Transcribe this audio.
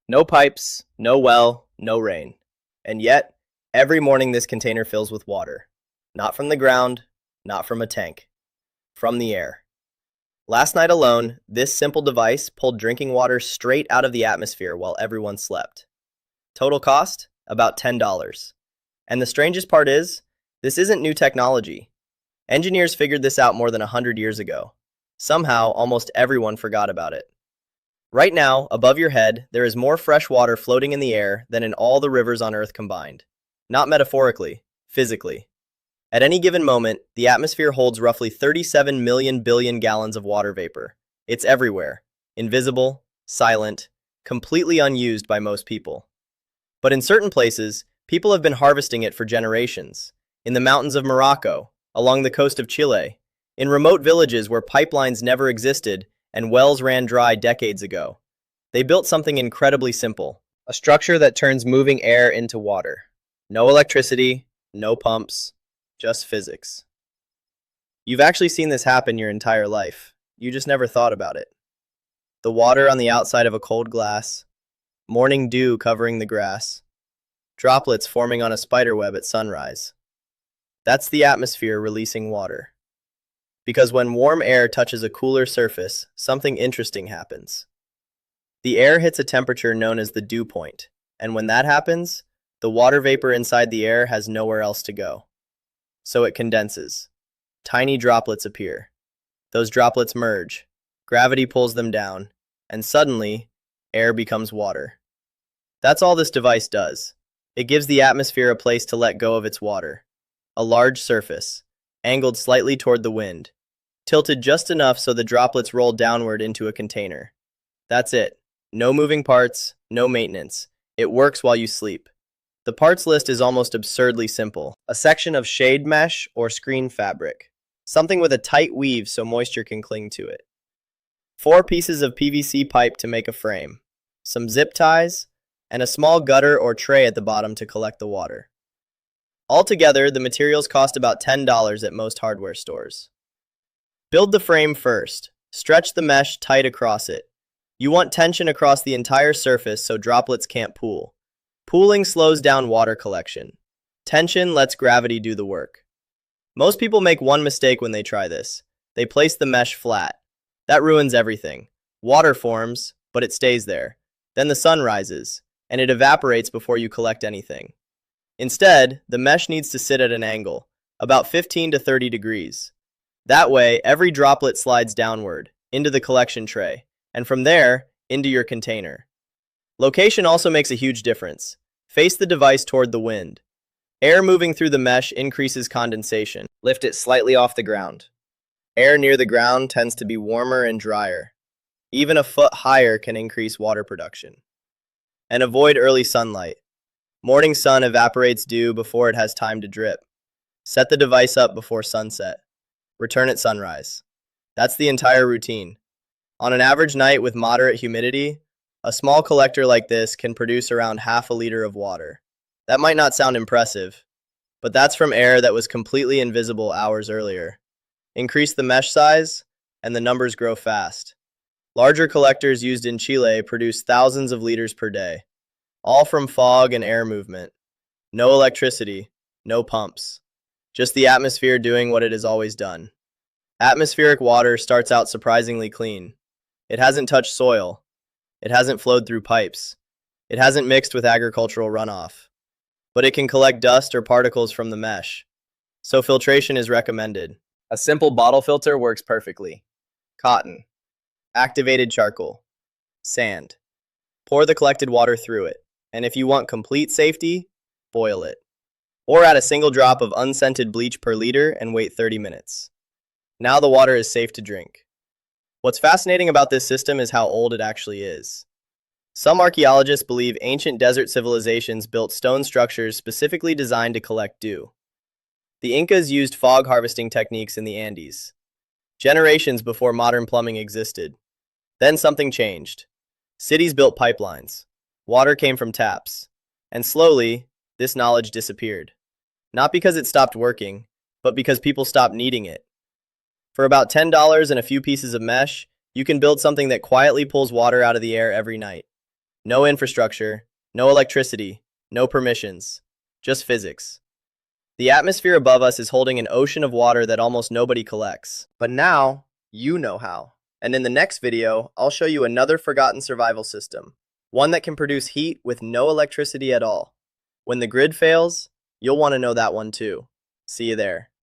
No pipes, no well, no rain. And yet, every morning this container fills with water. Not from the ground, not from a tank, from the air. Last night alone, this simple device pulled drinking water straight out of the atmosphere while everyone slept. Total cost? About $10. And the strangest part is, this isn't new technology. Engineers figured this out more than 100 years ago. Somehow, almost everyone forgot about it. Right now, above your head, there is more fresh water floating in the air than in all the rivers on Earth combined. Not metaphorically, physically. At any given moment, the atmosphere holds roughly 37 million billion gallons of water vapor. It's everywhere, invisible, silent, completely unused by most people. But in certain places, people have been harvesting it for generations. In the mountains of Morocco, along the coast of Chile, in remote villages where pipelines never existed and wells ran dry decades ago. They built something incredibly simple, a structure that turns moving air into water. No electricity, no pumps, just physics. You've actually seen this happen your entire life. You just never thought about it. The water on the outside of a cold glass, morning dew covering the grass, droplets forming on a spiderweb at sunrise. That's the atmosphere releasing water. Because when warm air touches a cooler surface, something interesting happens. The air hits a temperature known as the dew point, and when that happens, the water vapor inside the air has nowhere else to go. So it condenses. Tiny droplets appear. Those droplets merge. Gravity pulls them down, and suddenly, air becomes water. That's all this device does. It gives the atmosphere a place to let go of its water. A large surface, angled slightly toward the wind, tilted just enough so the droplets roll downward into a container. That's it. No moving parts, no maintenance. It works while you sleep. The parts list is almost absurdly simple. A section of shade mesh or screen fabric. Something with a tight weave so moisture can cling to it. 4 pieces of PVC pipe to make a frame. Some zip ties, and a small gutter or tray at the bottom to collect the water. Altogether, the materials cost about $10 at most hardware stores. Build the frame first. Stretch the mesh tight across it. You want tension across the entire surface so droplets can't pool. Pooling slows down water collection. Tension lets gravity do the work. Most people make one mistake when they try this. They place the mesh flat. That ruins everything. Water forms, but it stays there. Then the sun rises, and it evaporates before you collect anything. Instead, the mesh needs to sit at an angle, about 15 to 30 degrees. That way, every droplet slides downward, into the collection tray, and from there, into your container. Location also makes a huge difference. Face the device toward the wind. Air moving through the mesh increases condensation. Lift it slightly off the ground. Air near the ground tends to be warmer and drier. Even a foot higher can increase water production. And avoid early sunlight. Morning sun evaporates dew before it has time to drip. Set the device up before sunset. Return at sunrise. That's the entire routine. On an average night with moderate humidity, a small collector like this can produce around half a liter of water. That might not sound impressive, but that's from air that was completely invisible hours earlier. Increase the mesh size, and the numbers grow fast. Larger collectors used in Chile produce thousands of liters per day, all from fog and air movement. No electricity, no pumps. Just the atmosphere doing what it has always done. Atmospheric water starts out surprisingly clean. It hasn't touched soil. It hasn't flowed through pipes. It hasn't mixed with agricultural runoff. But it can collect dust or particles from the mesh. So filtration is recommended. A simple bottle filter works perfectly. Cotton. Activated charcoal. Sand. Pour the collected water through it. And if you want complete safety, boil it. Or add a single drop of unscented bleach per liter and wait 30 minutes. Now the water is safe to drink. What's fascinating about this system is how old it actually is. Some archaeologists believe ancient desert civilizations built stone structures specifically designed to collect dew. The Incas used fog harvesting techniques in the Andes, generations before modern plumbing existed. Then something changed. Cities built pipelines. Water came from taps. And slowly, this knowledge disappeared. Not because it stopped working, but because people stopped needing it. For about $10 and a few pieces of mesh, you can build something that quietly pulls water out of the air every night. No infrastructure, no electricity, no permissions, just physics. The atmosphere above us is holding an ocean of water that almost nobody collects. But now, you know how. And in the next video, I'll show you another forgotten survival system, one that can produce heat with no electricity at all. When the grid fails, you'll want to know that one too. See you there.